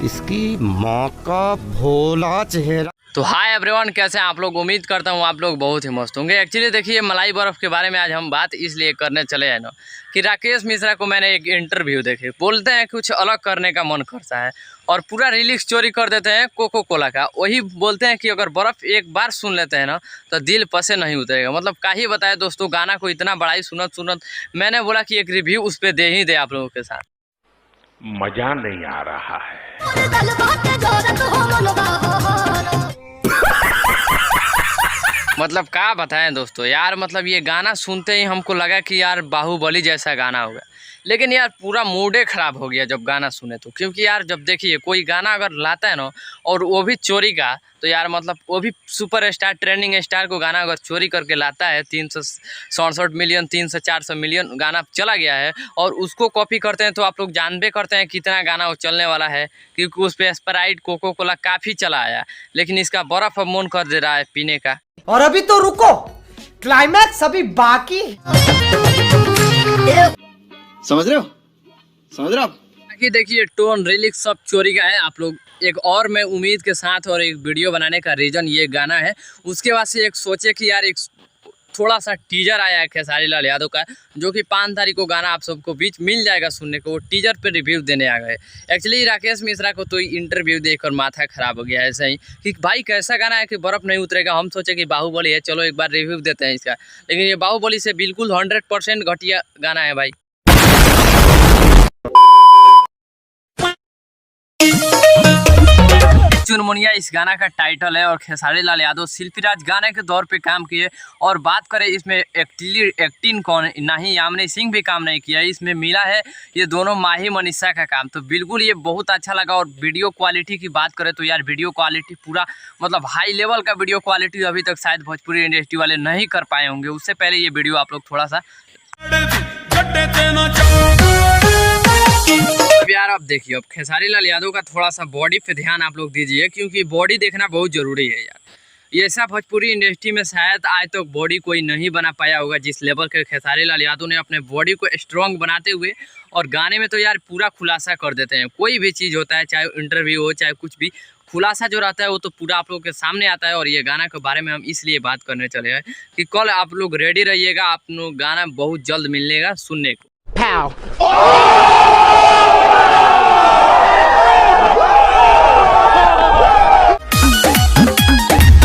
इसकी माँ का भोला चेहरा। तो हाय एवरीवन, कैसे हैं आप लोग। उम्मीद करता हूँ आप लोग बहुत ही मस्त होंगे। एक्चुअली देखिए, मलाई बर्फ़ के बारे में आज हम बात इसलिए करने चले हैं ना कि राकेश मिश्रा को मैंने एक इंटरव्यू देखे, बोलते हैं कुछ अलग करने का मन करता है और पूरा रिलिक्स चोरी कर देते हैं कोको कोला का। वही बोलते हैं कि अगर बर्फ़ एक बार सुन लेते हैं ना तो दिल पसे नहीं उतरेगा। मतलब क्या ही बताए दोस्तों, गाना को इतना बड़ाई सुनत मैंने बोला कि एक रिव्यू उस पर दे ही दे आप लोगों के साथ। मजा नहीं आ रहा है। मतलब क्या बताएं दोस्तों यार, मतलब ये गाना सुनते ही हमको लगा कि यार बाहुबली जैसा गाना होगा, लेकिन यार पूरा मूडे ख़राब हो गया जब गाना सुने तो। क्योंकि यार जब देखिए कोई गाना अगर लाता है ना और वो भी चोरी का, तो यार मतलब वो भी सुपर स्टार ट्रेंडिंग स्टार को गाना अगर चोरी करके लाता है, 367 मिलियन 300-400 मिलियन गाना चला गया है और उसको कॉपी करते हैं, तो आप लोग जानबे करते हैं कितना गाना वो चलने वाला है। क्योंकि उस पर स्प्राइट कोको कोला काफ़ी चला आया, लेकिन इसका बर्फ़ अब मन कर दे रहा है पीने का। और अभी तो रुको, क्लाइमैक्स अभी बाकी। समझ रहे हो आप? बाकी देखिए, टोन रिलिक्स सब चोरी का है। आप लोग एक और मैं उम्मीद के साथ और एक वीडियो बनाने का रीज़न ये गाना है। उसके बाद से एक सोचे कि यार एक थोड़ा सा टीजर आया है खेसारी लाल यादव का, जो कि 5 तारीख को गाना आप सबको बीच मिल जाएगा सुनने को। वो टीजर पे रिव्यू देने आ गए। एक्चुअली राकेश मिश्रा को तो इंटरव्यू देखकर माथा खराब हो गया ऐसा ही कि भाई कैसा गाना है कि बर्फ़ नहीं उतरेगा। हम सोचे कि बाहुबली है, चलो एक बार रिव्यू देते हैं इसका, लेकिन ये बाहुबली से बिल्कुल 100% घटिया गाना है भाई। चुनमुनिया इस गाना का टाइटल है और खेसारी लाल यादव शिल्पीराज गाने के दौर पे काम किए। और बात करें इसमें एक्टिंग कौन, ना ही यामिनी सिंह भी काम नहीं किया, इसमें मिला है ये दोनों माही मनीषा का काम। तो बिल्कुल ये बहुत अच्छा लगा। और वीडियो क्वालिटी की बात करें तो यार वीडियो क्वालिटी पूरा मतलब हाई लेवल का वीडियो क्वालिटी अभी तक शायद भोजपुरी इंडस्ट्री वाले नहीं कर पाए होंगे। उससे पहले ये वीडियो आप लोग थोड़ा सा यार अब देखिए, अब खेसारी लाल यादव का थोड़ा सा बॉडी पे ध्यान आप लोग दीजिए, क्योंकि बॉडी देखना बहुत ज़रूरी है यार। ये ऐसा भोजपुरी इंडस्ट्री में शायद आज तक बॉडी कोई नहीं बना पाया होगा जिस लेवल के खेसारी लाल यादव ने अपने बॉडी को स्ट्रॉन्ग बनाते हुए। और गाने में तो यार पूरा खुलासा कर देते हैं। कोई भी चीज़ होता है, चाहे इंटरव्यू हो चाहे कुछ भी, खुलासा जो रहता है वो तो पूरा आप लोग के सामने आता है। और ये गाना के बारे में हम इसलिए बात करने चले हैं कि कल आप लोग रेडी रहिएगा, आप लोग गाना बहुत जल्द मिलेगा सुनने को।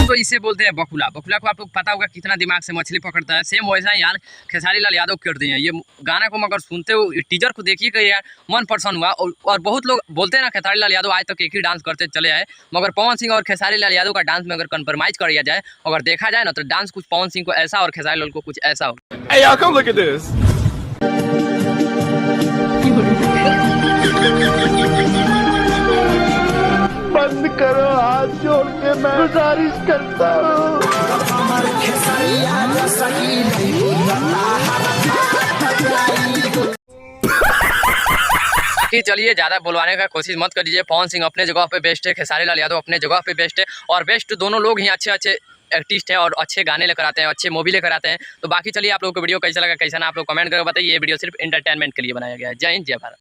तो इसे बोलते हैं बकुला। बकुला को आप लोग पता होगा कितना दिमाग से मछली पकड़ता है। सेम वैसा यार खेसारी लाल यादव कर दिए हैं। ये गाना को मगर सुनते हो, टीजर को देखिएगा यार, मन प्रसन्न हुआ। और बहुत लोग बोलते हैं ना खेसारी लाल यादव आज तक एक ही डांस करते चले आए, मगर पवन सिंह और खेसारी लाल यादव का डांस में अगर कंप्रोमाइज़ कर दिया जाए, अगर देखा जाए ना, तो डांस कुछ पवन सिंह को ऐसा और खेसारी लाल को कुछ ऐसा हो। बंद करो, हाथ जोड़ के मैं गुजारिश करता हूँ। चलिए ज़्यादा बुलवाने का कोशिश मत करिए। पवन सिंह अपने जगह पे बेस्ट है, खेसारी लाल यादव अपने जगह पे बेस्ट है। और बेस्ट दोनों लोग ही अच्छे आर्टिस्ट हैं और अच्छे गाने लेकर आते हैं, अच्छे मूवी लेकर आते हैं। तो बाकी चलिए, आप लोगों को वीडियो कैसा लगा कैसा ना आप लोग कमेंट करके बताइए। ये वीडियो सिर्फ एंटरटेनमेंट के लिए बनाया गया है। जय हिंद, जय भारत।